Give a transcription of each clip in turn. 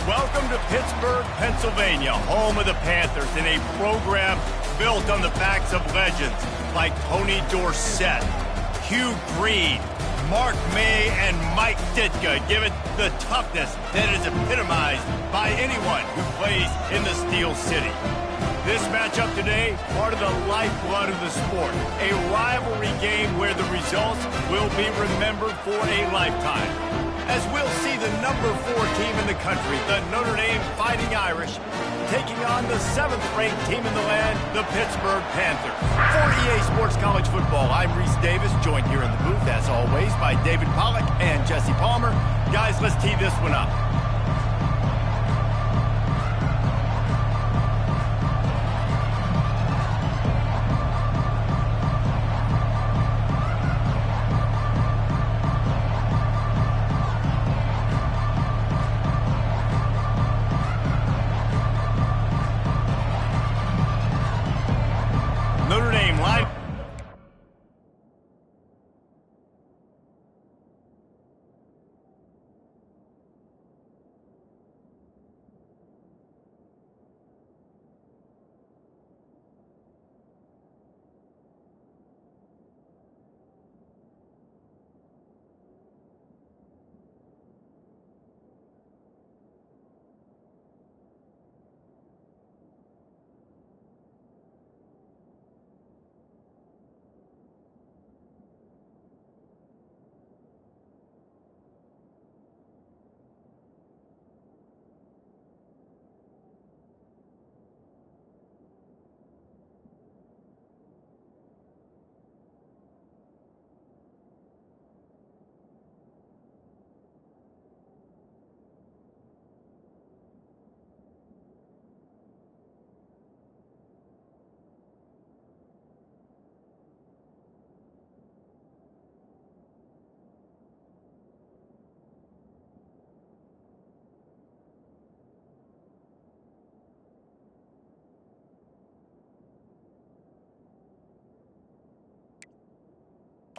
Welcome to Pittsburgh, Pennsylvania, home of the Panthers, in a program built on the backs of legends like Tony Dorsett, Hugh Green, Mark May, and Mike Ditka. Give it the toughness that is epitomized by anyone who plays in the Steel City. This matchup today, part of the lifeblood of the sport, a rivalry game where the results will be remembered for a lifetime. As we'll see the number 4 team in the country, the Notre Dame Fighting Irish, taking on the 7th-ranked team in the land, the Pittsburgh Panthers. For EA Sports College Football, I'm Reese Davis, joined here in the booth, as always, by David Pollack and Jesse Palmer. Guys, let's tee this one up. Notre Dame line.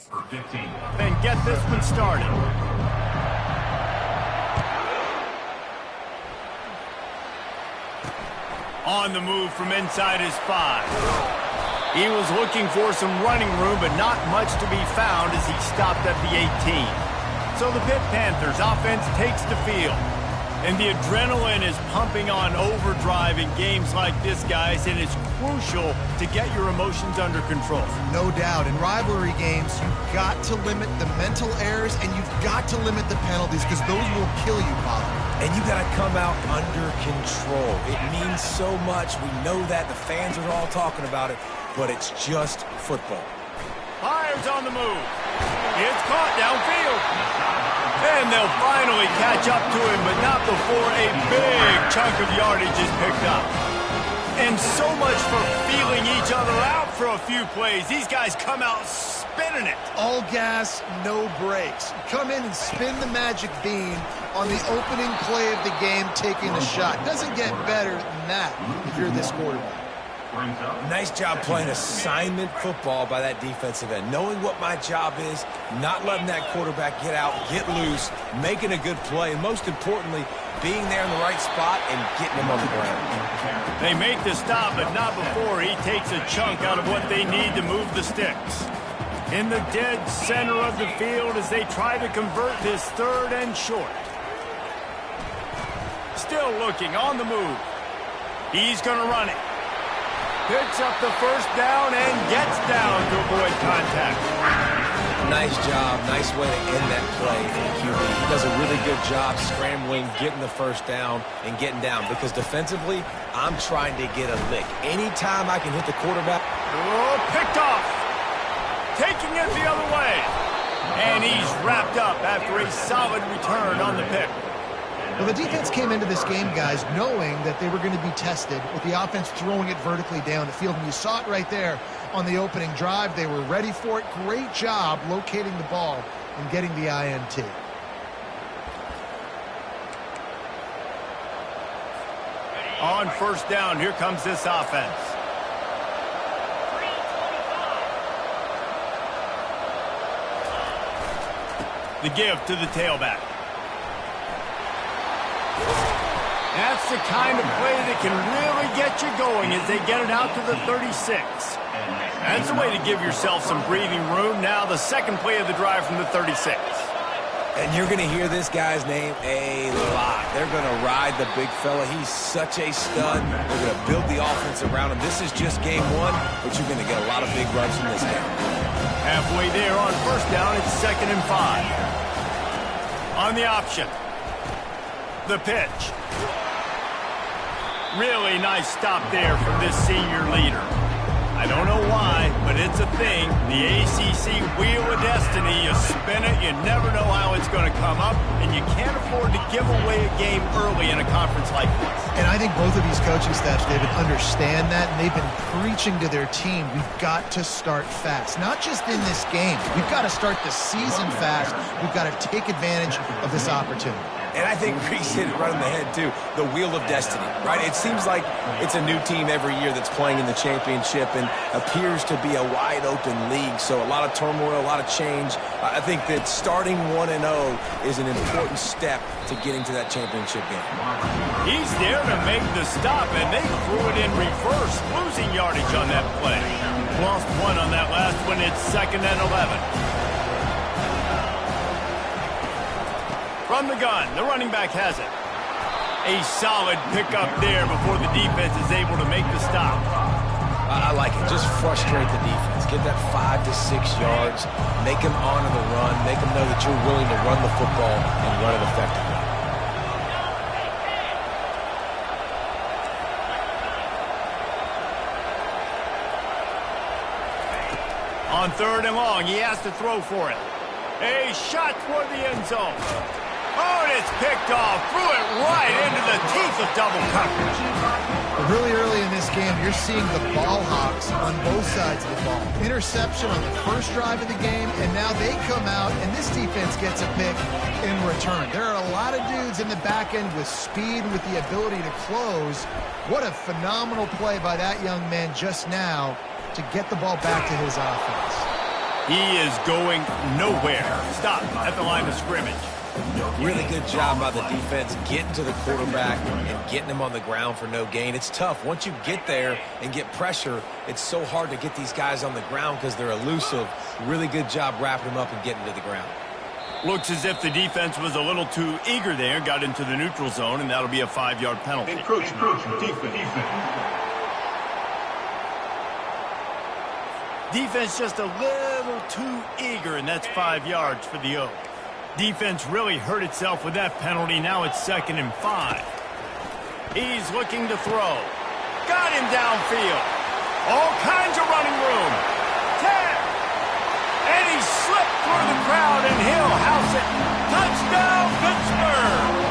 For 15. And get this one started. On the move from inside his 5. He was looking for some running room, but not much to be found as he stopped at the 18. So the Pitt Panthers offense takes the field. And the adrenaline is pumping on overdrive in games like this, guys, and it's crucial to get your emotions under control. No doubt. In rivalry games, you've got to limit the mental errors, and you've got to limit the penalties, because those will kill you, Pollard. And you got to come out under control. It means so much. We know that. The fans are all talking about it, but it's just football. Fires on the move. It's caught downfield. And they'll finally catch up to him, but not before a big chunk of yardage is picked up. And so much for feeling each other out for a few plays. These guys come out spinning it. All gas, no brakes. Come in and spin the magic bean on the opening play of the game, taking a shot. Doesn't get better than that if you're this quarterback. Nice job playing assignment football by that defensive end. Knowing what my job is, not letting that quarterback get out, get loose, making a good play, and most importantly, being there in the right spot and getting him on the ground. They make the stop, but not before he takes a chunk out of what they need to move the sticks. In the dead center of the field as they try to convert this 3rd and short. Still looking on the move. He's going to run it. Picks up the first down and gets down to avoid contact. Nice job. Nice way to end that play. QB does a really good job scrambling, getting the first down, and getting down. Because defensively, I'm trying to get a lick. Anytime I can hit the quarterback. Oh, picked off. Taking it the other way. And he's wrapped up after a solid return on the pick. Well, the defense came into this game, guys, knowing that they were going to be tested with the offense throwing it vertically down the field. And you saw it right there on the opening drive. They were ready for it. Great job locating the ball and getting the INT. On first down, here comes this offense. The give to the tailback. That's the kind of play that can really get you going as they get it out to the 36. That's a way to give yourself some breathing room. Now the second play of the drive from the 36. And you're going to hear this guy's name a lot. They're going to ride the big fella. He's such a stud. They're going to build the offense around him. This is just game one, but you're going to get a lot of big runs from this game. Halfway there on first down, it's 2nd and 5. On the option. The pitch. Really nice stop there from this senior leader. I don't know why, but it's a thing. The ACC Wheel of Destiny, you spin it, you never know how it's going to come up, and you can't afford to give away a game early in a conference like this. And I think both of these coaching staffs, David, understand that, and they've been preaching to their team, we've got to start fast. Not just in this game. We've got to start the season fast. We've got to take advantage of this opportunity. And I think Reese hit it right on the head, too. The Wheel of Destiny, right? It seems like it's a new team every year that's playing in the championship and appears to be a wide-open league. So a lot of turmoil, a lot of change. I think that starting 1-0 is an important step to getting to that championship game. He's there to make the stop, and they threw it in reverse, losing yardage on that play. Lost one on that last one. It's 2nd and 11. From the gun, the running back has it. A solid pickup there before the defense is able to make the stop. I like it. Just frustrate the defense. Get that 5 to 6 yards. Make them honor the run. Make them know that you're willing to run the football and run it effectively. On 3rd and long, he has to throw for it. A shot toward the end zone. Oh, and it's picked off. Threw it right into the teeth of double coverage. Really early in this game, you're seeing the ball hawks on both sides of the ball. Interception on the first drive of the game, and now they come out, and this defense gets a pick in return. There are a lot of dudes in the back end with speed, with the ability to close. What a phenomenal play by that young man just now to get the ball back to his offense. He is going nowhere. Stop at the line of scrimmage. Really good job by the defense getting to the quarterback and getting him on the ground for no gain. It's tough. Once you get there and get pressure, it's so hard to get these guys on the ground because they're elusive. Really good job wrapping them up and getting to the ground. Looks as if the defense was a little too eager there, got into the neutral zone, and that'll be a 5-yard penalty. Defense just a little too eager, and that's 5 yards for the Oak. Defense really hurt itself with that penalty. Now it's 2nd and 5. He's looking to throw. Got him downfield. All kinds of running room. 10. And he slipped through the crowd, and he'll house it. Touchdown, Pittsburgh.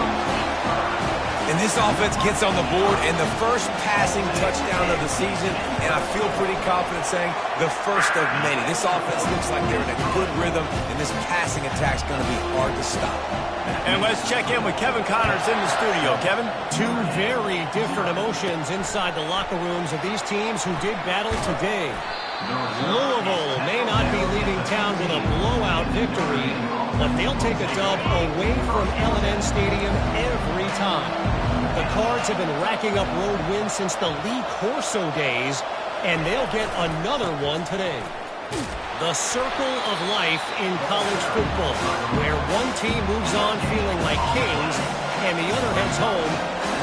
And this offense gets on the board in the first passing touchdown of the season, and I feel pretty confident saying the first of many. This offense looks like they're in a good rhythm, and this passing attack's going to be hard to stop. And let's check in with Kevin Connors in the studio. Kevin? Two very different emotions inside the locker rooms of these teams who did battle today. Louisville may not be leaving town with a blowout victory, but they'll take a dub away from L&N Stadium every time. The Cards have been racking up road wins since the Lee Corso days, and they'll get another one today. The circle of life in college football, where one team moves on feeling like kings, and the other heads home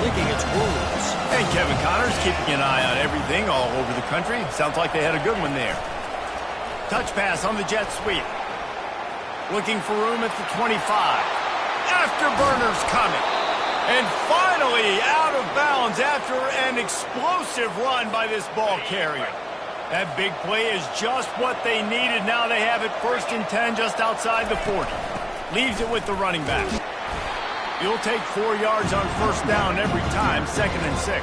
licking its wounds. And Kevin Connors keeping an eye on everything all over the country. Sounds like they had a good one there. Touch pass on the jet sweep. Looking for room at the 25. Afterburners coming. And finally out of bounds after an explosive run by this ball carrier. That big play is just what they needed. Now they have it 1st and 10 just outside the 40. Leaves it with the running back. You'll take 4 yards on first down every time, 2nd and 6.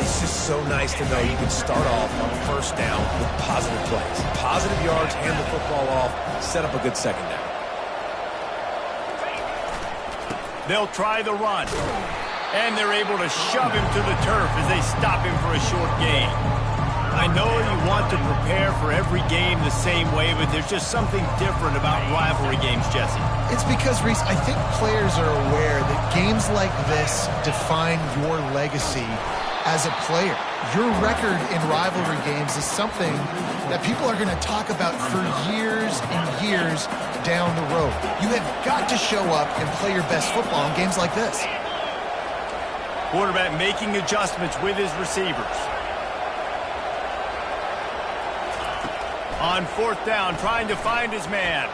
It's just so nice to know you can start off on first down with positive plays. Positive yards, hand the football off, set up a good second down. They'll try the run. And they're able to shove him to the turf as they stop him for a short gain. I know you want to prepare for every game the same way, but there's just something different about rivalry games, Jesse. It's because, Reese, I think players are aware that games like this define your legacy as a player. Your record in rivalry games is something that people are going to talk about for years and years down the road. You have got to show up and play your best football in games like this. Quarterback making adjustments with his receivers. On fourth down, trying to find his man.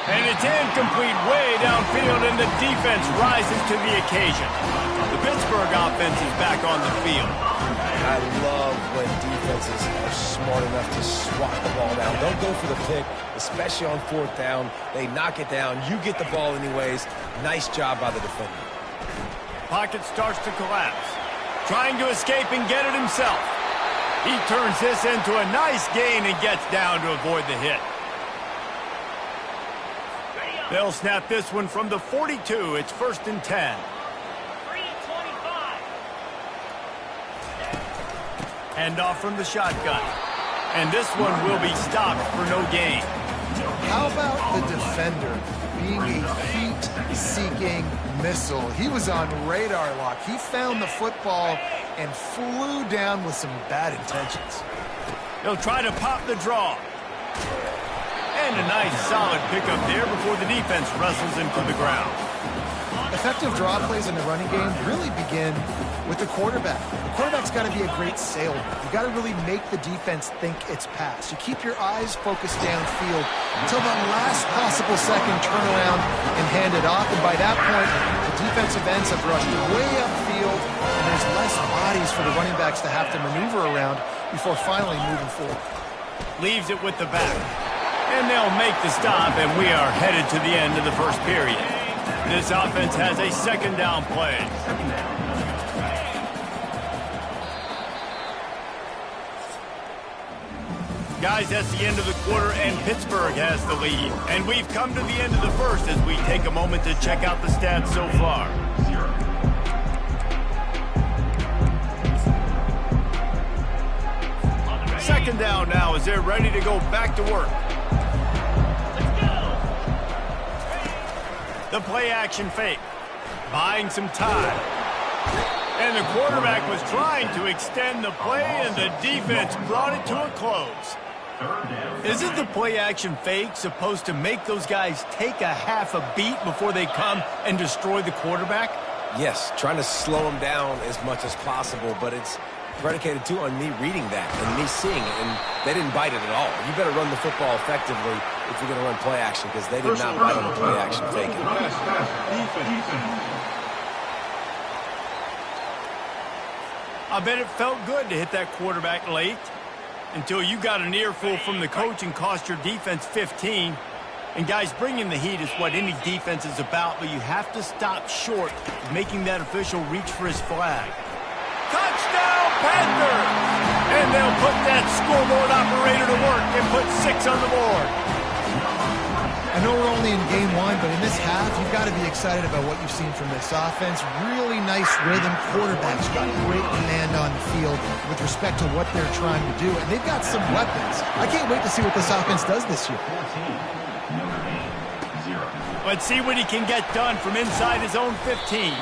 And it's incomplete way downfield, and the defense rises to the occasion. The Pittsburgh offense is back on the field. I love when defenses are smart enough to swat the ball down. Don't go for the pick, especially on fourth down. They knock it down. You get the ball anyways. Nice job by the defender. Pocket starts to collapse. Trying to escape and get it himself. He turns this into a nice gain and gets down to avoid the hit. They'll snap this one from the 42. It's 1st and 10. Hand off from the shotgun. And this one will be stopped for no gain. How about the defender being a heat-seeking missile? He was on radar lock. He found the football and flew down with some bad intentions. He'll try to pop the draw. And a nice solid pickup there before the defense wrestles him to the ground. Effective draw plays in the running game really begin with the quarterback. The quarterback's got to be a great salesman. You got to really make the defense think it's pass. You keep your eyes focused downfield until the last possible second, turn around and hand it off. And by that point, the defensive ends have rushed way upfield, and there's less bodies for the running backs to have to maneuver around before finally moving forward. Leaves it with the back. And they'll make the stop, and we are headed to the end of the first period. This offense has a second down play. Guys, that's the end of the quarter, and Pittsburgh has the lead. And we've come to the end of the first as we take a moment to check out the stats so far. Second down now as they're ready to go back to work. The play action fake, buying some time. And the quarterback was trying to extend the play, and the defense brought it to a close. Isn't the play action fake supposed to make those guys take a half a beat before they come and destroy the quarterback? Yes, trying to slow them down as much as possible, but it's predicated, too, on me reading that and me seeing it, and they didn't bite it at all. You better run the football effectively if you're going to run play action, because they did not bite on the play action faking. I bet it felt good to hit that quarterback late until you got an earful from the coach and cost your defense 15. And, guys, bringing the heat is what any defense is about, but you have to stop short of making that official reach for his flag. Touchdown, Panthers! And they'll put that scoreboard operator to work and put 6 on the board. I know we're only in game one, but in this half, you've got to be excited about what you've seen from this offense. Really nice rhythm. Quarterbacks got great command on the field with respect to what they're trying to do, and they've got some weapons. I can't wait to see what this offense does this year. Let's see what he can get done from inside his own 15.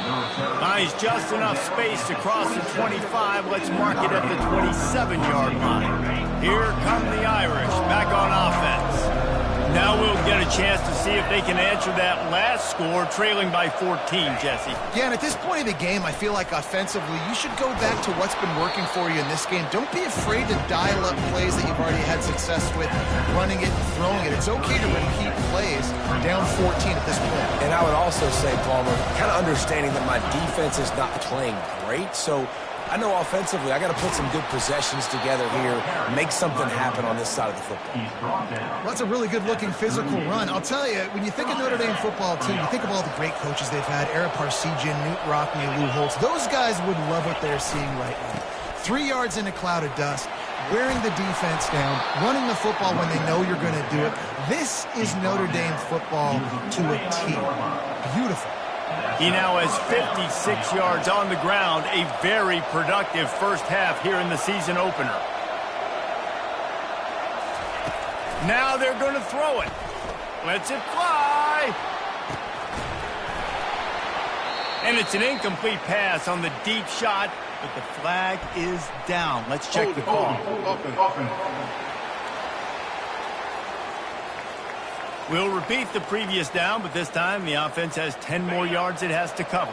Finds just enough space to cross the 25. Let's mark it at the 27-yard line. Here come the Irish back on offense. Now we'll get a chance to see if they can answer that last score, trailing by 14, Jesse. Yeah, and at this point of the game, I feel like offensively, you should go back to what's been working for you in this game. Don't be afraid to dial up plays that you've already had success with, running it and throwing it. It's okay to repeat plays down 14 at this point. And I would also say, Palmer, kind of understanding that my defense is not playing great, so I know offensively I got to put some good possessions together here, make something happen on this side of the football. Well, that's a really good-looking physical run. I'll tell you, when you think of Notre Dame football team, you think of all the great coaches they've had, Eric Parsegian, Newt Rockne, Lou Holtz. Those guys would love what they're seeing right now. 3 yards in a cloud of dust, wearing the defense down, running the football when they know you're going to do it. This is Notre Dame football to a T. Beautiful. He now has 56 yards on the ground, a very productive first half here in the season opener. Now they're going to throw it. Lets it fly. And it's an incomplete pass on the deep shot, but the flag is down. Let's check the call. We'll repeat the previous down, but this time the offense has 10 more yards it has to cover.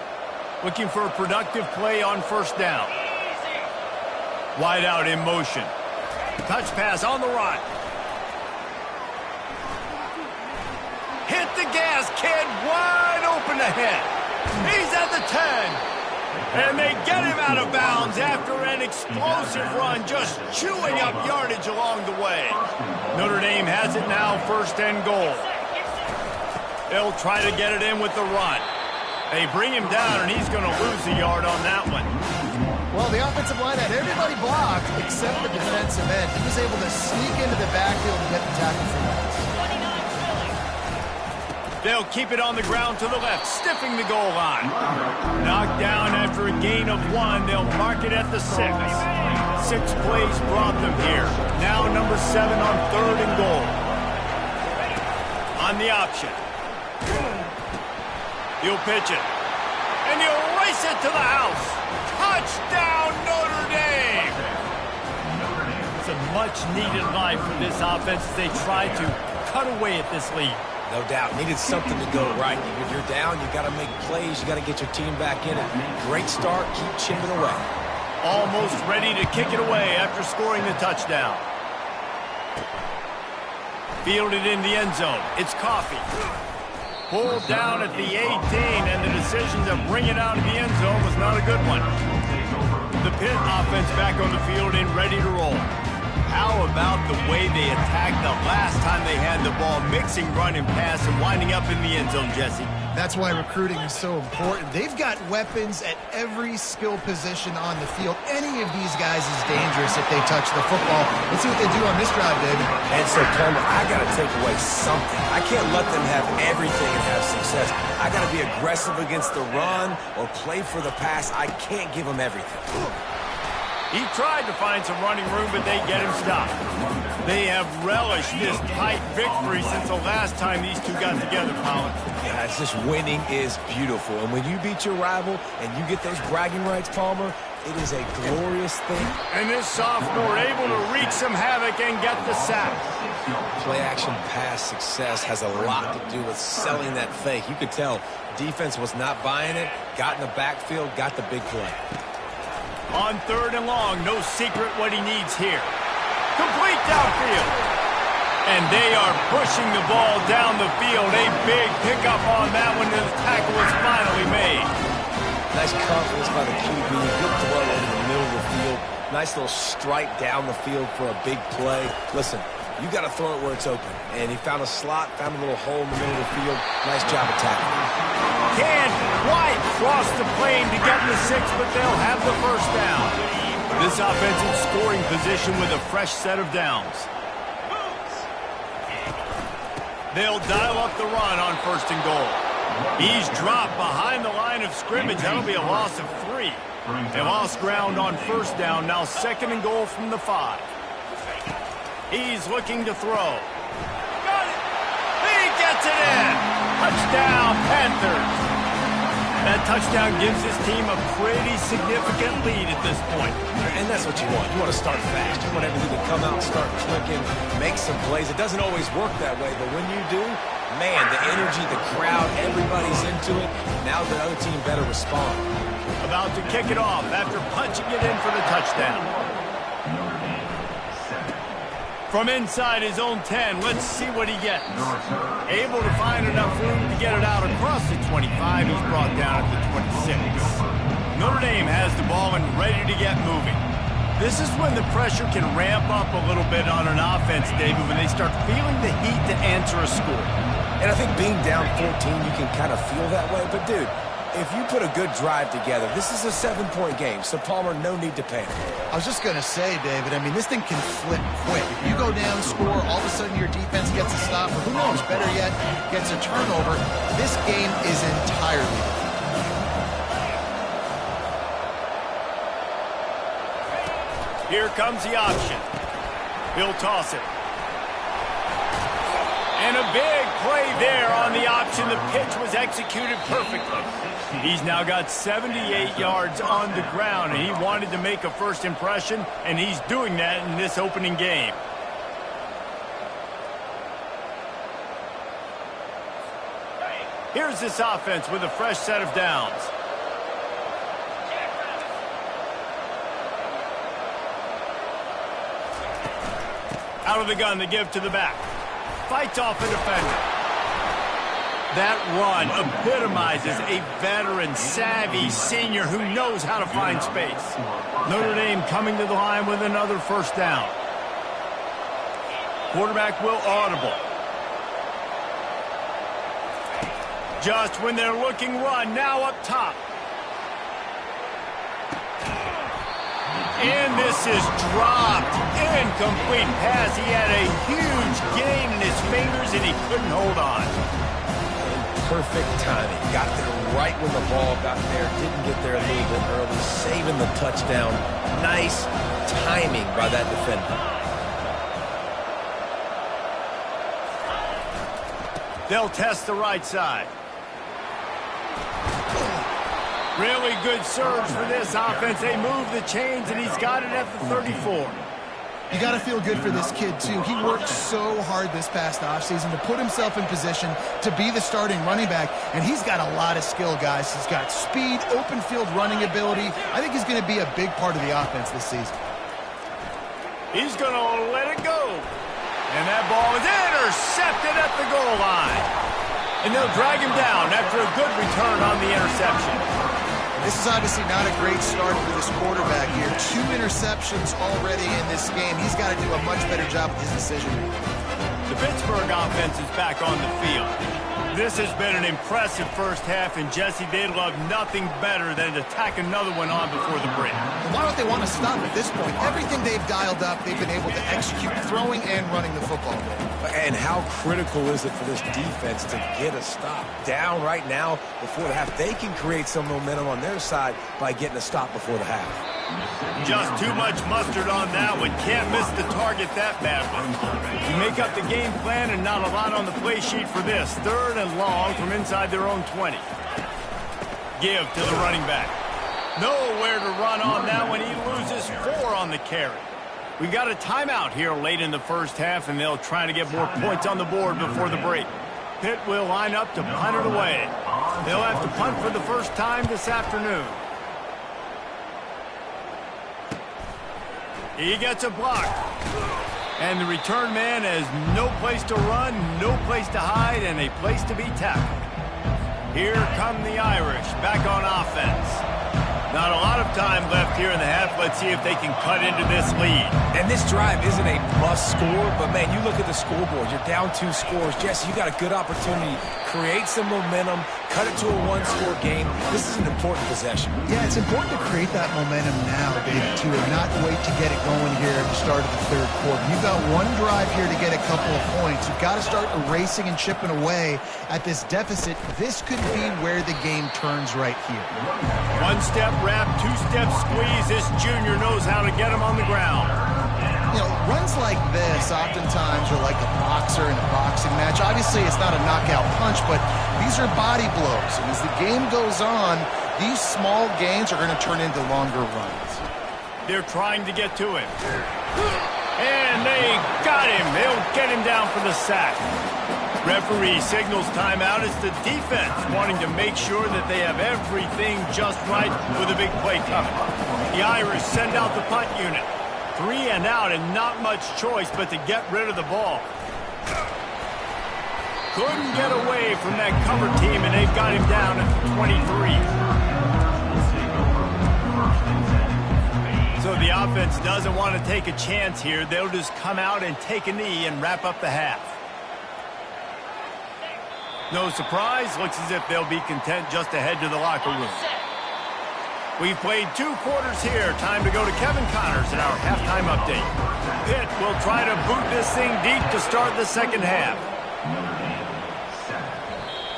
Looking for a productive play on first down. Wide out in motion. Touch pass on the run. Hit the gas, kid. Wide open ahead. He's at the 10. And they get him out of bounds after an explosive run, just chewing up yardage along the way. Notre Dame has it now, first and goal. They'll try to get it in with the run. They bring him down, and he's going to lose a yard on that one. Well, the offensive line had everybody blocked except the defensive end. He was able to sneak into the backfield and get the tackle for loss. They'll keep it on the ground to the left, stiffing the goal line. Knocked down after a gain of 1. They'll mark it at the 6. 6 plays brought them here. Now number 7 on third and goal. On the option. He'll pitch it. And he'll race it to the house. Touchdown, Notre Dame! It's a much-needed life for this offense as they try to cut away at this lead. No doubt. Needed something to go right. When you're down, you got to make plays. You got to get your team back in it. Great start. Keep chipping away. Almost ready to kick it away after scoring the touchdown. Fielded in the end zone. It's Coffee. Pulled down at the 18, and the decision to bring it out of the end zone was not a good one. The Pitt offense back on the field and ready to roll. How about the way they attacked the last time they had the ball, mixing run and pass and winding up in the end zone, Jesse? That's why recruiting is so important. They've got weapons at every skill position on the field. Any of these guys is dangerous if they touch the football. Let's see what they do on this drive, David. And so, Palmer, I got to take away something. I can't let them have everything and have success. I got to be aggressive against the run or play for the pass. I can't give them everything. He tried to find some running room, but they get him stopped. They have relished this tight victory since the last time these two got together, Colin. Yeah, it's just winning is beautiful. And when you beat your rival and you get those bragging rights, Palmer, it is a glorious thing. And this sophomore able to wreak some havoc and get the sack. Play-action pass success has a lot to do with selling that fake. You could tell defense was not buying it, got in the backfield, got the big play. On third and long, no secret what he needs here. Complete downfield. And they are pushing the ball down the field. A big pickup on that one, and the tackle is finally made. Nice confidence by the QB. Good throw over the middle of the field. Nice little strike down the field for a big play. Listen, you got to throw it where it's open. And he found a slot, found a little hole in the middle of the field. Nice job of tackling. Can't quite cross the plane to get the 6, but they'll have the first down. This offensive scoring position with a fresh set of downs. They'll dial up the run on first and goal. He's dropped behind the line of scrimmage. That'll be a loss of 3. They lost ground on first down. Now second and goal from the 5. He's looking to throw. Got it. He gets it in. Touchdown, Panthers. That touchdown gives his team a pretty significant lead at this point. And that's what you want. You want to start fast. You want everything to come out, start clicking, make some plays. It doesn't always work that way, but when you do, man, the energy, the crowd, everybody's into it. Now the other team better respond. About to kick it off after punching it in for the touchdown. From inside his own 10, let's see what he gets. Able to find enough room to get it out across the 25. He's brought down at the 26. Notre Dame has the ball and ready to get moving. This is when the pressure can ramp up a little bit on an offense, David, when they start feeling the heat to answer a score. And I think being down 14, you can kind of feel that way. But, dude, if you put a good drive together, this is a 7-point game, so Palmer, no need to panic. I was just going to say, David, I mean, this thing can flip quick. If you go down, score, all of a sudden your defense gets a stop, or who knows, better yet, gets a turnover. This game is entirely different. Here comes the option. He'll toss it. And a big play there on the option. The pitch was executed perfectly. He's now got 78 yards on the ground, and he wanted to make a first impression, and he's doing that in this opening game. Here's this offense with a fresh set of downs. Out of the gun to give to the back. Fights off a defender. That run epitomizes a veteran, savvy senior who knows how to find space. Notre Dame coming to the line with another first down. Quarterback will audible. Just when they're looking run, now up top. And this is dropped. Incomplete pass. He had a huge gain in his fingers, and he couldn't hold on. Perfect timing. Got there right when the ball got there. Didn't get there a little bit early. Saving the touchdown. Nice timing by that defender. They'll test the right side. Really good surge for this offense. They move the chains, and he's got it at the 34. You got to feel good for this kid, too. He worked so hard this past offseason to put himself in position to be the starting running back, and he's got a lot of skill, guys. He's got speed, open field running ability. I think he's going to be a big part of the offense this season. He's going to let it go. And that ball is intercepted at the goal line. And they'll drag him down after a good return on the interception. This is obviously not a great start for this quarterback here. 2 interceptions already in this game. He's got to do a much better job with his decision-making. The Pittsburgh offense is back on the field. This has been an impressive first half, and Jesse, they'd love nothing better than to tack another one on before the break. Why don't they want to stop at this point? Everything they've dialed up, they've been able to execute, throwing and running the football game. And how critical is it for this defense to get a stop? Down right now before the half. They can create some momentum on their side by getting a stop before the half. Just too much mustard on that one. Can't miss the target that badly. You make up the game plan and not a lot on the play sheet for this. 3rd and long from inside their own 20. Give to the running back. Nowhere to run on that one. He loses 4 on the carry. We got a timeout here late in the first half, and they'll try to get more points on the board before the break. Pitt will line up to punt it away. They'll have to punt for the first time this afternoon. He gets a block. And the return man has no place to run, no place to hide, and a place to be tackled. Here come the Irish, back on offense. Not a lot of time left here in the half. Let's see if they can cut into this lead. And this drive isn't a must score, but, man, you look at the scoreboard. You're down 2 scores. Jesse, you got a good opportunity. Create some momentum. Cut it to a 1-score game. This is an important possession. Yeah, it's important to create that momentum now, David, too, and not wait to get it going here at the start of the 3rd quarter. You've got one drive here to get a couple of points. You've got to start erasing and chipping away at this deficit. This could be where the game turns right here. 1-step wrap, 2-step squeeze. This junior knows how to get him on the ground. You know, runs like this oftentimes are like a boxer in a boxing match. Obviously, it's not a knockout punch, but these are body blows. And as the game goes on, these small gains are going to turn into longer runs. They're trying to get to him. And they got him. They'll get him down for the sack. Referee signals timeout. It's the defense wanting to make sure that they have everything just right with a big play coming. The Irish send out the punt unit. 3 and out and not much choice but to get rid of the ball. Couldn't get away from that cover team, and they've got him down at 23. So the offense doesn't want to take a chance here. They'll just come out and take a knee and wrap up the half. No surprise. Looks as if they'll be content just to head to the locker room. We've played 2 quarters here. Time to go to Kevin Connors in our halftime update. Pitt will try to boot this thing deep to start the second half.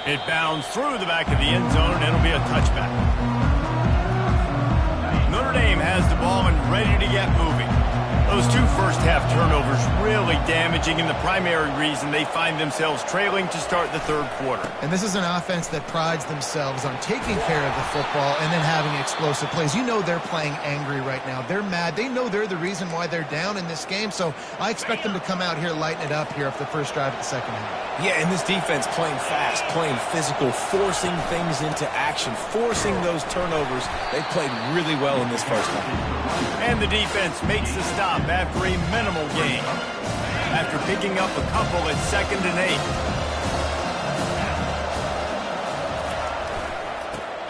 It bounds through the back of the end zone, and it'll be a touchback. Notre Dame has the ball and ready to get moving. Those two first-half turnovers really damaging and the primary reason they find themselves trailing to start the third quarter. And this is an offense that prides themselves on taking care of the football and then having explosive plays. You know they're playing angry right now. They're mad. They know they're the reason why they're down in this game, so I expect them to come out here, lighten it up here after the first drive of the second half. Yeah, and this defense playing fast, playing physical, forcing things into action, forcing those turnovers. They played really well in this first half. And the defense makes the stop after a minimal gain. After picking up a couple at 2nd and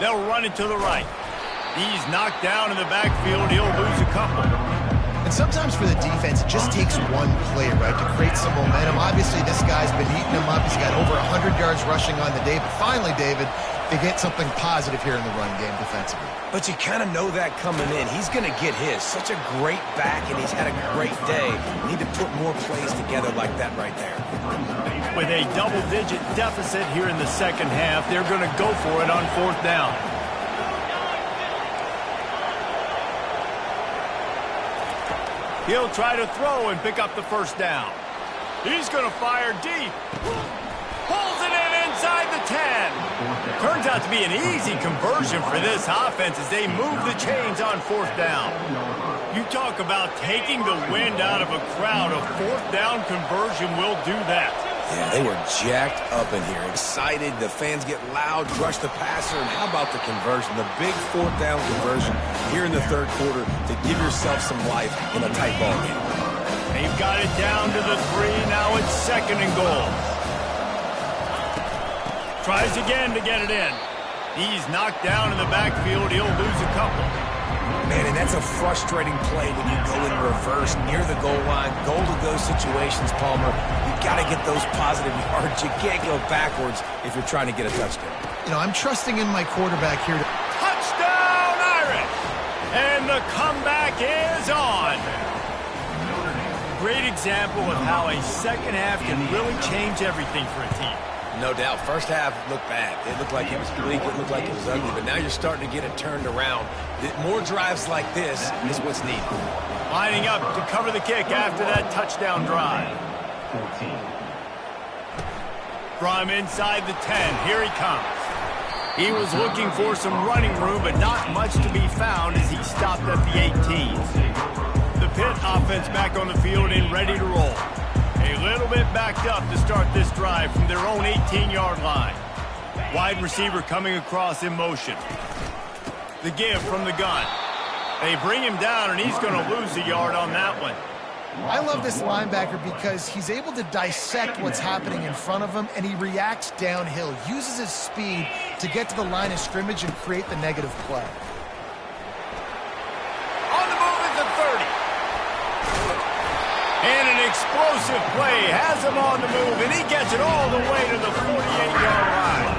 8. They'll run it to the right. He's knocked down in the backfield. He'll lose a couple. And sometimes for the defense, it just takes one play, right, to create some momentum. Obviously, this guy's been eating them up. He's got over 100 yards rushing on the day. But finally, David, they get something positive here in the run game defensively. But you kind of know that coming in. He's going to get his. Such a great back, and he's had a great day. Need to put more plays together like that right there. With a double-digit deficit here in the second half, they're going to go for it on 4th down. He'll try to throw and pick up the first down. He's going to fire deep. Pulls it in inside the 10. Turns out to be an easy conversion for this offense as they move the chains on 4th down. You talk about taking the wind out of a crowd. A 4th down conversion will do that. Yeah, they were jacked up in here, excited. The fans get loud, rush the passer, and how about the conversion? The big 4th down conversion here in the third quarter to give yourself some life in a tight ball game. They've got it down to the 3. Now it's 2nd and goal. Tries again to get it in. He's knocked down in the backfield. He'll lose a couple. Man, and that's a frustrating play when you go in reverse near the goal line. Goal-to-go situations, Palmer. You got to get those positive yards. You can't go backwards if you're trying to get a touchdown. You know, I'm trusting in my quarterback here. Touchdown, Irish! And the comeback is on. Great example of how a second half can really change everything for a team. No doubt. First half looked bad. It looked like it was bleak. It looked like it was ugly. But now you're starting to get it turned around. More drives like this is what's needed. Lining up to cover the kick after that touchdown drive. From inside the 10, here he comes. He was looking for some running room, but not much to be found as he stopped at the 18. The Pitt offense back on the field and ready to roll. A little bit backed up to start this drive from their own 18-yard line. Wide receiver coming across in motion. The give from the gun. They bring him down, and he's going to lose a yard on that one. I love this linebacker because he's able to dissect what's happening in front of him, and he reacts downhill, uses his speed to get to the line of scrimmage and create the negative play. On the move at the 30. And an explosive play has him on the move, and he gets it all the way to the 48-yard line.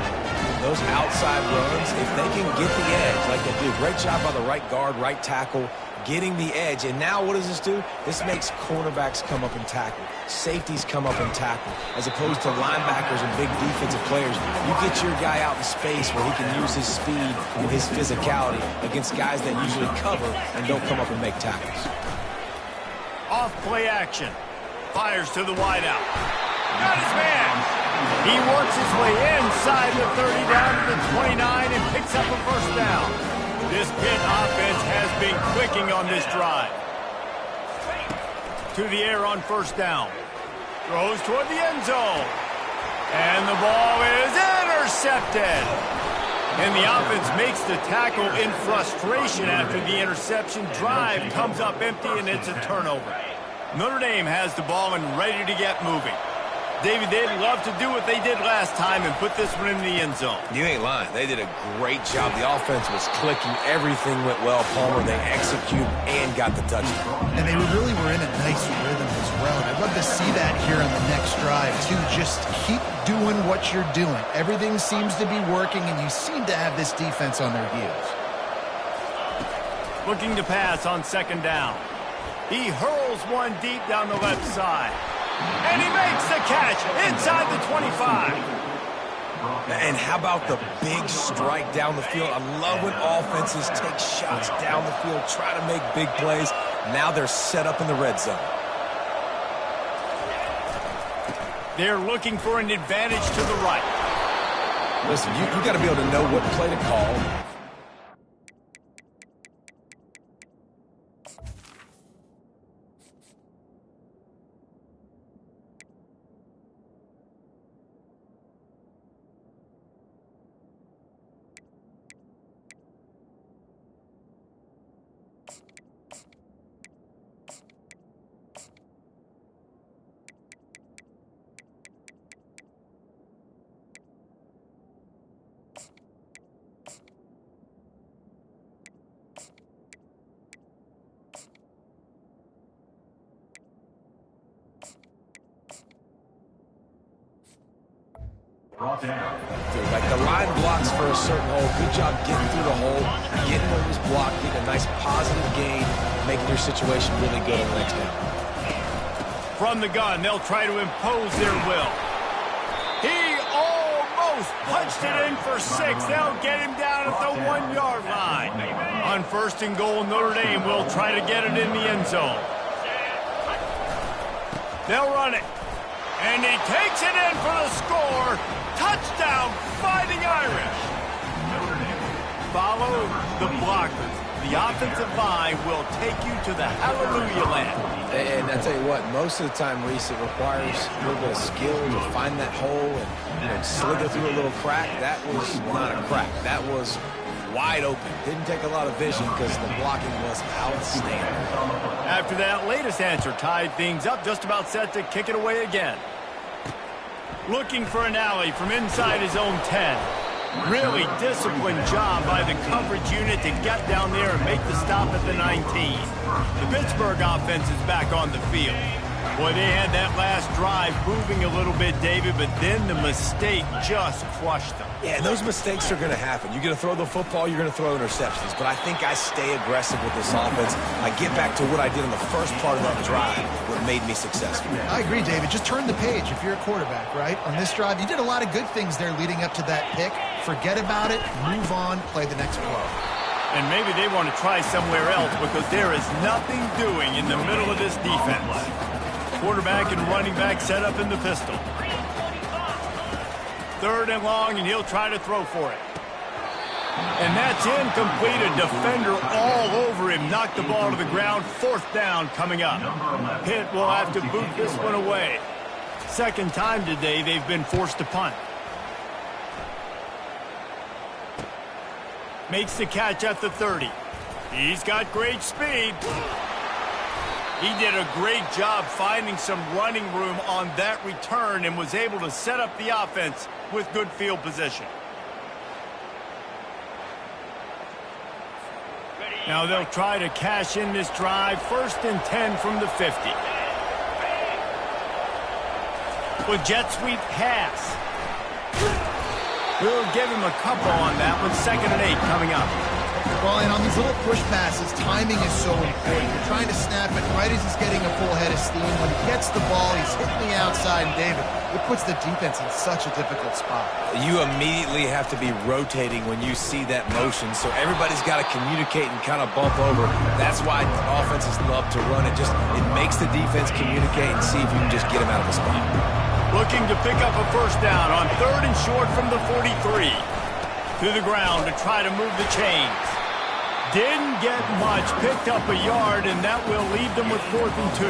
Those outside runs, if they can get the edge like they do, great job by the right guard, right tackle, getting the edge. And now what does this do? This makes cornerbacks come up and tackle. Safeties come up and tackle. As opposed to linebackers and big defensive players, you get your guy out in space where he can use his speed and his physicality against guys that usually cover and don't come up and make tackles. Off play action. Fires to the wideout. Got his man. He works his way inside the 30 down to the 29 and picks up a first down. This Pitt offense has been clicking on this drive. To the air on first down. Throws toward the end zone. And the ball is intercepted. And the offense makes the tackle in frustration after the interception. Drive comes up empty, and it's a turnover. Notre Dame has the ball and ready to get moving. David, they'd love to do what they did last time and put this one in the end zone. You ain't lying. They did a great job. The offense was clicking. Everything went well, Palmer. They executed and got the touchdown. And they really were in a nice rhythm as well. And I'd love to see that here on the next drive, too. Just keep doing what you're doing. Everything seems to be working, and you seem to have this defense on their heels. Looking to pass on second down. He hurls one deep down the left side. And he makes the catch inside the 25. And how about the big strike down the field? I love when offenses take shots down the field, try to make big plays. Now they're set up in the red zone. They're looking for an advantage to the right. Listen, you got to be able to know what play to call. Like the line blocks for a certain hole. Good job getting through the hole, getting what was blocked, getting a nice positive gain, making your situation really good on the next down. From the gun, they'll try to impose their will. He almost punched it in for 6. They'll get him down at the 1-yard line. On 1st and goal, Notre Dame will try to get it in the end zone. They'll run it. And he takes it in for the score. Touchdown, Fighting Irish. Follow the blockers. The offensive line will take you to the hallelujah land. And I tell you what, most of the time, Reese, it requires a little bit of skill to find that hole and slither through a little crack. That was not a crack. That was wide open. Didn't take a lot of vision because the blocking was outstanding. After that latest answer tied things up, just about set to kick it away again. Looking for an alley from inside his own 10. Really disciplined job by the coverage unit to get down there and make the stop at the 19. The Pittsburgh offense is back on the field. Boy, they had that last drive moving a little bit, David, but then the mistake just crushed them. Yeah, those mistakes are going to happen. You're going to throw the football, you're going to throw interceptions. But I think I stay aggressive with this offense. I get back to what I did in the first part of that drive, what made me successful. I agree, David. Just turn the page if you're a quarterback, right? On this drive, you did a lot of good things there leading up to that pick. Forget about it, move on, play the next play. And maybe they want to try somewhere else because there is nothing doing in the middle of this defense. Quarterback and running back set up in the pistol. 3rd and long, and he'll try to throw for it. And that's incomplete. A defender all over him. Knocked the ball to the ground. 4th down coming up. Pitt will have to boot this one away. 2nd time today they've been forced to punt. Makes the catch at the 30. He's got great speed. He did a great job finding some running room on that return and was able to set up the offense with good field position. Now they'll try to cash in this drive. 1st and 10 from the 50. With jet sweep pass. We'll give him a couple on that one. 2nd and 8 coming up. Well, and on these little push passes, timing is so important. You're trying to snap it right as he's getting a full head of steam. When he gets the ball, he's hitting the outside. And, David, it puts the defense in such a difficult spot. You immediately have to be rotating when you see that motion, so everybody's got to communicate and kind of bump over. That's why offenses love to run it. It makes the defense communicate and see if you can just get him out of the spot. Looking to pick up a 1st down on 3rd and short from the 43. To the ground to try to move the chains. Didn't get much, picked up a yard, and that will leave them with 4th and 2.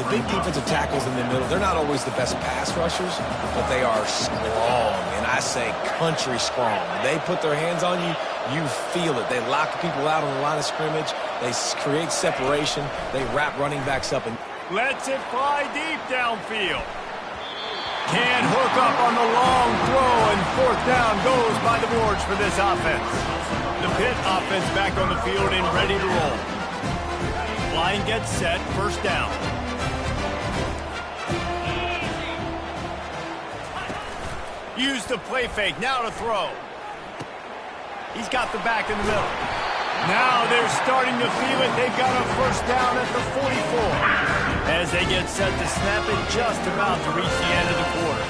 The big defensive tackles in the middle, they're not always the best pass rushers, but they are strong, and I say country strong. They put their hands on you, you feel it. They lock people out on the line of scrimmage. They create separation. They wrap running backs up. And lets it fly deep downfield. Can't hook up on the long throw, and 4th down goes by the boards for this offense. The Pitt offense back on the field and ready to roll. Line gets set, 1st down. Use the play fake, now to throw. He's got the back in the middle. Now they're starting to feel it. They've got a 1st down at the 44. As they get set to snap it, just about to reach the end of the quarter.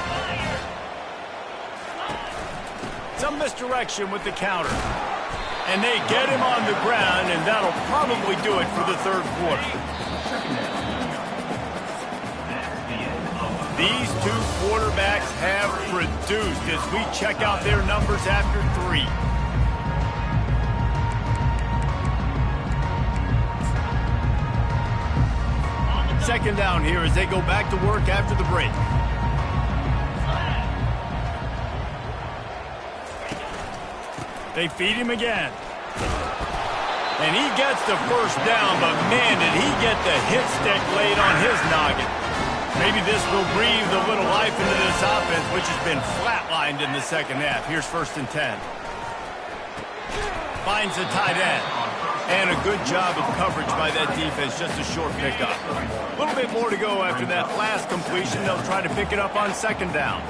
Some misdirection with the counter. And they get him on the ground, and that'll probably do it for the third quarter. These two quarterbacks have produced as we check out their numbers after 3. Second down here as they go back to work after the break. They feed him again. And he gets the first down, but man, did he get the hit stick laid on his noggin. Maybe this will breathe a little life into this offense, which has been flatlined in the second half. Here's 1st and 10. Finds the tight end. And a good job of coverage by that defense, just a short pickup. A little bit more to go after that last completion. They'll try to pick it up on 2nd down.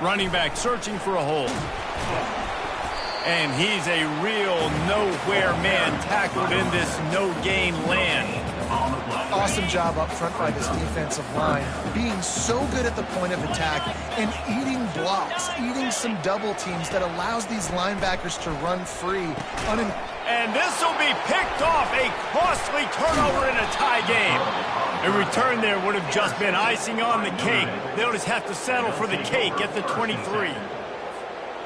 Running back searching for a hole. And he's a real nowhere man tackled in this no-gain land. Awesome job up front by this defensive line, being so good at the point of attack and eating blocks, eating some double teams that allows these linebackers to run free. And this will be picked off, a costly turnover in a tie game. A return there would have just been icing on the cake. They'll just have to settle for the cake at the 23.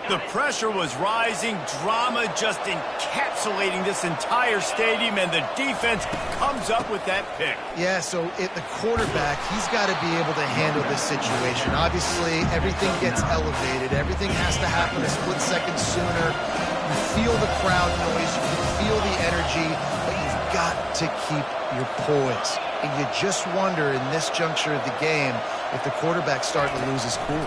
The pressure was rising, drama just encapsulating this entire stadium, and the defense comes up with that pick. Yeah, so the quarterback, he's got to be able to handle this situation. Obviously, everything gets elevated. Everything has to happen a split second sooner. You feel the crowd noise, you can feel the energy, but you've got to keep your poise. And you just wonder in this juncture of the game if the quarterback's starting to lose his cool.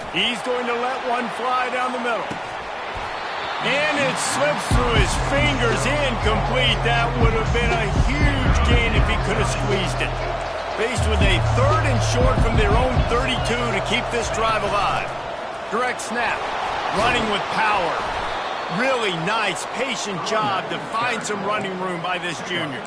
He's going to let one fly down the middle. And it slips through his fingers, incomplete. That would have been a huge gain if he could have squeezed it. Faced with a 3rd and short from their own 32 to keep this drive alive. Direct snap, running with power. Really nice, patient job to find some running room by this junior.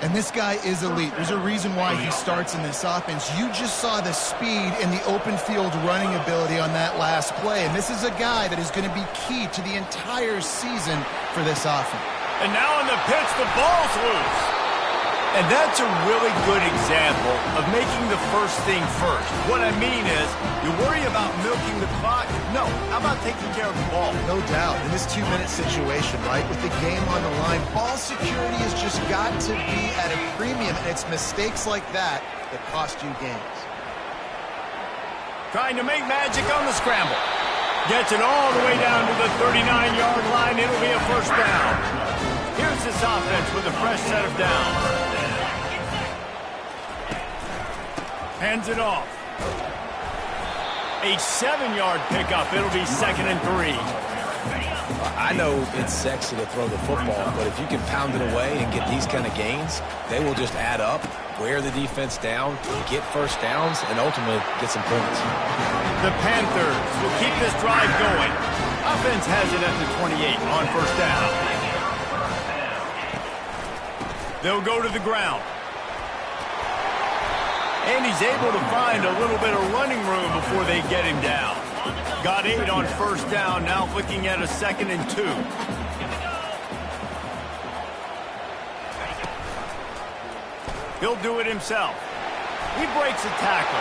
And this guy is elite. There's a reason why he starts in this offense. You just saw the speed and the open field running ability on that last play. And this is a guy that is going to be key to the entire season for this offense. And now on the pitch, the ball's loose. And that's a really good example of making the first thing first. What I mean is, you worry about milking the clock. No, how about taking care of the ball? No doubt. In this 2-minute situation, right, with the game on the line, ball security has just got to be at a premium, and it's mistakes like that that cost you games. Trying to make magic on the scramble. Gets it all the way down to the 39-yard line. It'll be a first down. Here's this offense with a fresh set of downs. Hands it off. A 7-yard pickup. It'll be 2nd and 3. I know it's sexy to throw the football, but if you can pound it away and get these kind of gains, they will just add up, wear the defense down, get first downs, and ultimately get some points. The Panthers will keep this drive going. Offense has it at the 28 on first down. They'll go to the ground. And he's able to find a little bit of running room before they get him down. Got 8 on first down, now looking at a 2nd and 2. He'll do it himself. He breaks a tackle.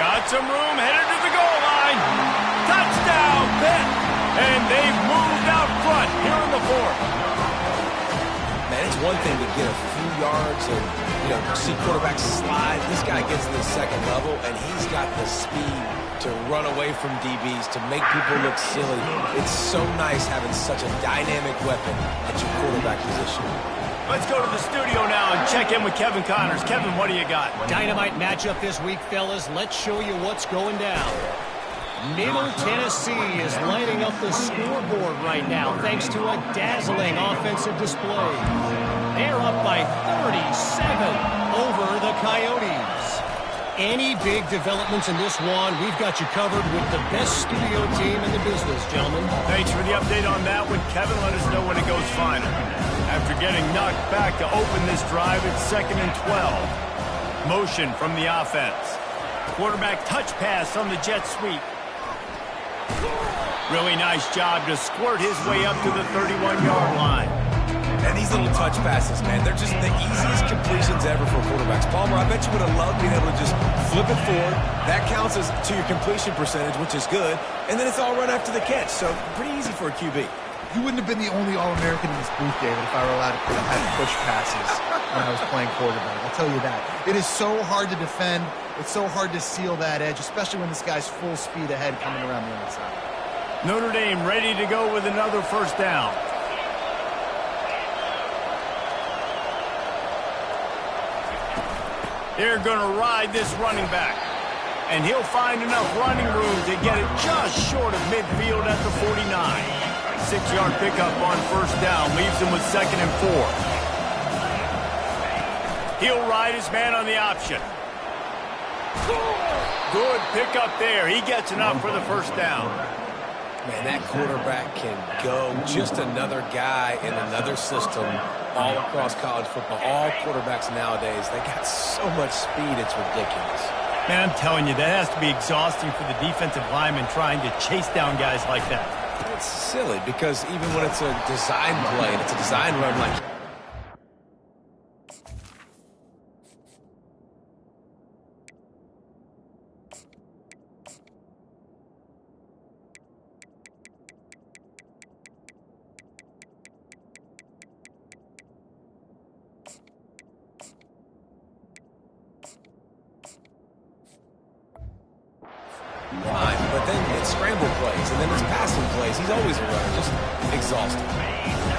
Got some room, headed to the goal line. Touchdown, Pitt! And they've moved out front here in the 4th. Man, it's one thing to get a few yards and, see quarterbacks slide. This guy gets to the 2nd level, and he's got the speed to run away from DBs, to make people look silly. It's so nice having such a dynamic weapon at your quarterback position. Let's go to the studio now and check in with Kevin Connors. Kevin, what do you got? Dynamite matchup this week, fellas. Let's show you what's going down. Middle Tennessee is lighting up the scoreboard right now thanks to a dazzling offensive display. They're up by 37 over the Coyotes. Any big developments in this one, we've got you covered with the best studio team in the business, gentlemen. Thanks for the update on that one, Kevin. Let us know when it goes final. After getting knocked back to open this drive, it's 2nd and 12. Motion from the offense. Quarterback touch pass on the jet sweep. Really nice job to squirt his way up to the 31-yard line. And these little touch passes, man, they're just the easiest completions ever for quarterbacks. Palmer, I bet you would have loved being able to just flip it forward. That counts as to your completion percentage, which is good. And then it's all run after the catch, so pretty easy for a QB. You wouldn't have been the only All-American in this booth, David, if I were allowed to have push passes when I was playing quarterback. I'll tell you that. It is so hard to defend. It's so hard to seal that edge, especially when this guy's full speed ahead coming around the outside. Notre Dame ready to go with another first down. They're going to ride this running back. And he'll find enough running room to get it just short of midfield at the 49. 6-yard pickup on first down leaves him with 2nd and 4. He'll ride his man on the option. Good pickup there. He gets enough for the first down. Man, that quarterback can go. Just another guy in another system all across college football. All quarterbacks nowadays, they got so much speed, it's ridiculous. Man, I'm telling you, that has to be exhausting for the defensive lineman trying to chase down guys like that. It's silly because even when it's a design play and it's a design run like... Fine, but then it's scramble plays, and then it's passing plays. He's always a runner, just exhausted.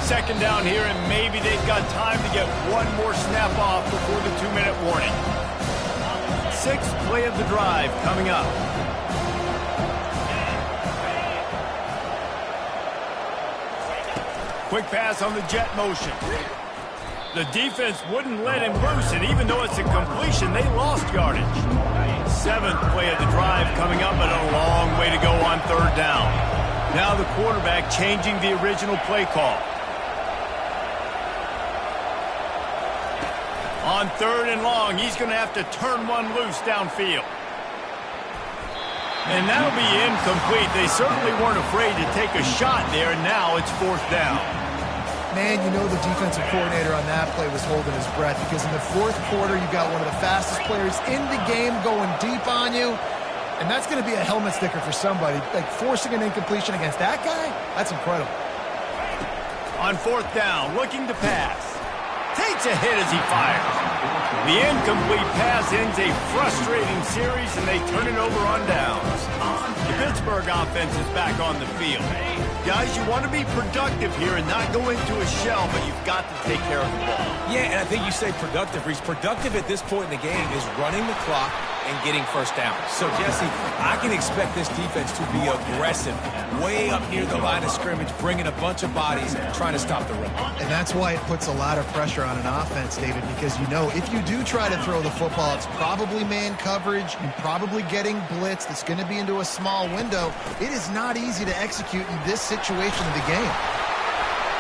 2nd down here, and maybe they've got time to get one more snap off before the 2-minute warning. 6th play of the drive coming up. Quick pass on the jet motion. The defense wouldn't let him loose, and even though it's a completion, they lost yardage. 7th play of the drive coming up, but a long way to go on 3rd down. Now the quarterback changing the original play call. On 3rd and long, he's going to have to turn one loose downfield. And that'll be incomplete. They certainly weren't afraid to take a shot there, and now it's 4th down. Man, you know the defensive coordinator on that play was holding his breath because in the 4th quarter, you got one of the fastest players in the game going deep on you, and that's going to be a helmet sticker for somebody. Like, forcing an incompletion against that guy, that's incredible. On 4th down, looking to pass. Takes a hit as he fires. The incomplete pass ends a frustrating series, and they turn it over on downs. The Pittsburgh offense is back on the field. Guys, you want to be productive here and not go into a shell, but you've got to take care of the ball. Yeah, and I think you say productive. He's productive at this point in the game is running the clock and getting first down. So, Jesse, I can expect this defense to be aggressive, way up near the line of scrimmage, bringing a bunch of bodies, trying to stop the run. And that's why it puts a lot of pressure on an offense, David, because you know if you do try to throw the football, it's probably man coverage, you're probably getting blitzed, it's going to be into a small window. It is not easy to execute in this situation of the game.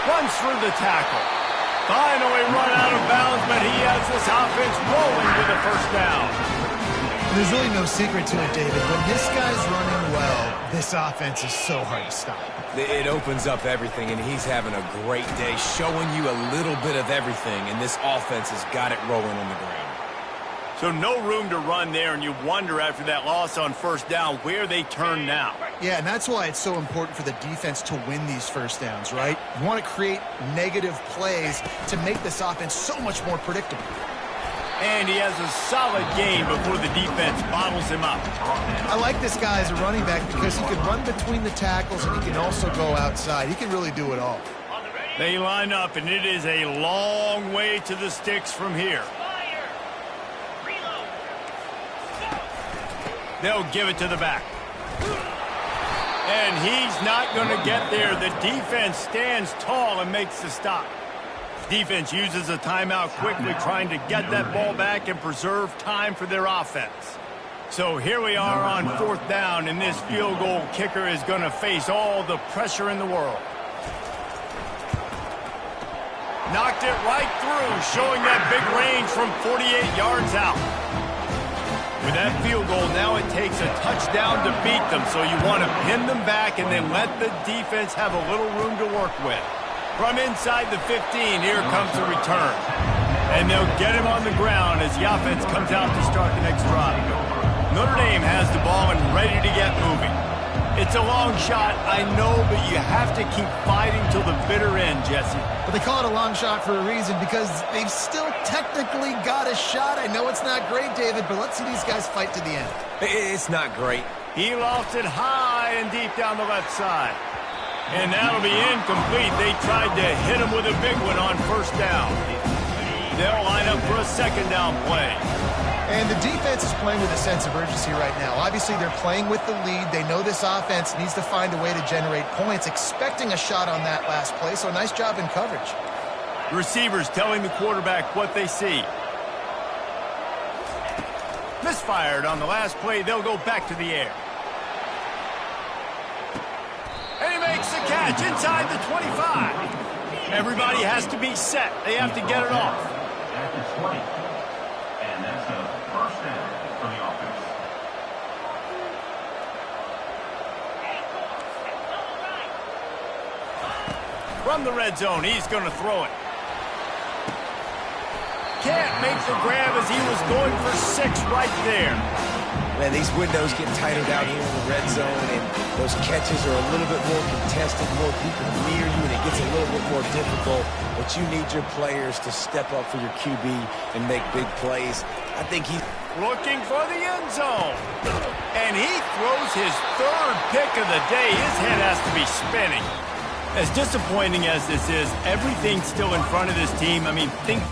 Runs through the tackle. Finally run out of bounds, but he has this offense rolling with a first down. There's really no secret to it, David. When this guy's running well, this offense is so hard to stop. It opens up everything, and he's having a great day, showing you a little bit of everything, and this offense has got it rolling on the ground. So no room to run there, and you wonder after that loss on first down where they turn now. Yeah, and that's why it's so important for the defense to win these first downs, right? You want to create negative plays to make this offense so much more predictable. And he has a solid game before the defense bottles him up. I like this guy as a running back because he can run between the tackles and he can also go outside. He can really do it all. They line up, and it is a long way to the sticks from here. They'll give it to the back. And he's not going to get there. The defense stands tall and makes the stop. Defense uses a timeout quickly, trying to get that ball back and preserve time for their offense. So here we are on 4th down, and this field goal kicker is going to face all the pressure in the world. Knocked it right through, showing that big range from 48 yards out. With that field goal, now it takes a touchdown to beat them, so you want to pin them back and then let the defense have a little room to work with. From inside the 15, here comes the return. And they'll get him on the ground as the offense comes out to start the next drive. Notre Dame has the ball and ready to get moving. It's a long shot, I know, but you have to keep fighting till the bitter end, Jesse. But they call it a long shot for a reason, because they've still technically got a shot. I know it's not great, David, but let's see these guys fight to the end. It's not great. He lofts it high and deep down the left side. And that'll be incomplete. They tried to hit him with a big one on first down. They'll line up for a second down play. And the defense is playing with a sense of urgency right now. Obviously, they're playing with the lead. They know this offense needs to find a way to generate points, expecting a shot on that last play, so nice job in coverage. Receivers telling the quarterback what they see. Misfired on the last play. They'll go back to the air. And he makes the catch inside the 25. Everybody has to be set. They have to get it off. And that's a first down for the offense. From the red zone, he's going to throw it. Can't make the grab as he was going for 6 right there. Man, these windows get tighter down here in the red zone, and those catches are a little bit more contested, more people near you, and it gets a little bit more difficult. But you need your players to step up for your QB and make big plays. I think he's looking for the end zone. And he throws his 3rd pick of the day. His head has to be spinning. As disappointing as this is, everything's still in front of this team. I mean, think